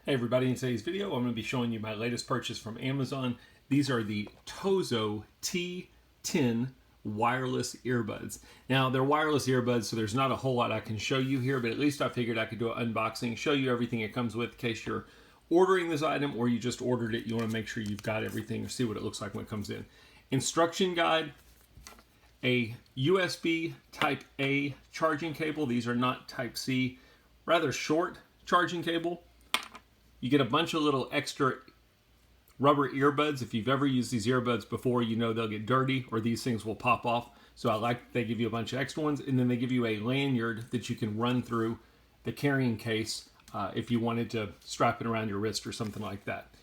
Hey everybody, in today's video I'm going to be showing you my latest purchase from Amazon. These are the TOZO T10 wireless earbuds. Now they're wireless earbuds, so there's not a whole lot I can show you here, but at least I figured I could do an unboxing, show you everything it comes with in case you're ordering this item or you just ordered it. You want to make sure you've got everything or see what it looks like when it comes in. Instruction guide, a USB type A charging cable. These are not type C, rather short charging cable. You get a bunch of little extra rubber earbuds. If you've ever used these earbuds before, you know they'll get dirty or these things will pop off. So I like they give you a bunch of extra ones, and then they give you a lanyard that you can run through the carrying case if you wanted to strap it around your wrist or something like that.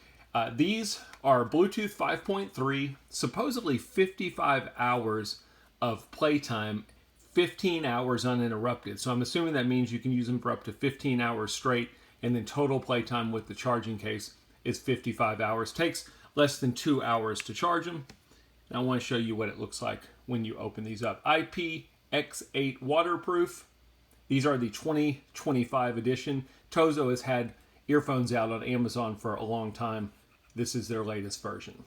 These are Bluetooth 5.3, supposedly 55 hours of playtime, 15 hours uninterrupted. So I'm assuming that means you can use them for up to 15 hours straight, and then total playtime with the charging case is 55 hours. Takes less than 2 hours to charge them. And I want to show you what it looks like when you open these up. IPX8 waterproof. These are the 2025 edition. TOZO has had earphones out on Amazon for a long time. This is their latest version.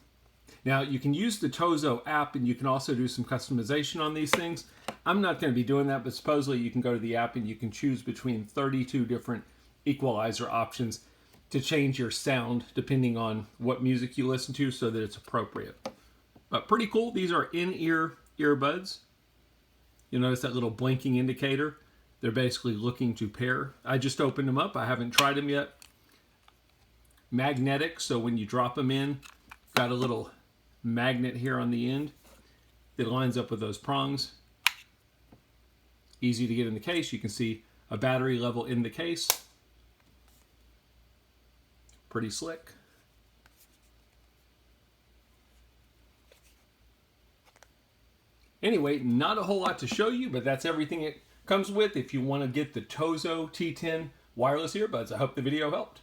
Now you can use the TOZO app and you can also do some customization on these things. I'm not going to be doing that, but supposedly you can go to the app and you can choose between 32 different equalizer options to change your sound depending on what music you listen to so that it's appropriate. But pretty cool. These are in-ear earbuds. You'll notice that little blinking indicator. They're basically looking to pair. I just opened them up. I haven't tried them yet. Magnetic, so when you drop them in, got a little magnet here on the end that lines up with those prongs. Easy to get in the case. You can see a battery level in the case. Pretty slick. Anyway, not a whole lot to show you, but that's everything it comes with if you want to get the TOZO T10 wireless earbuds. I hope the video helped.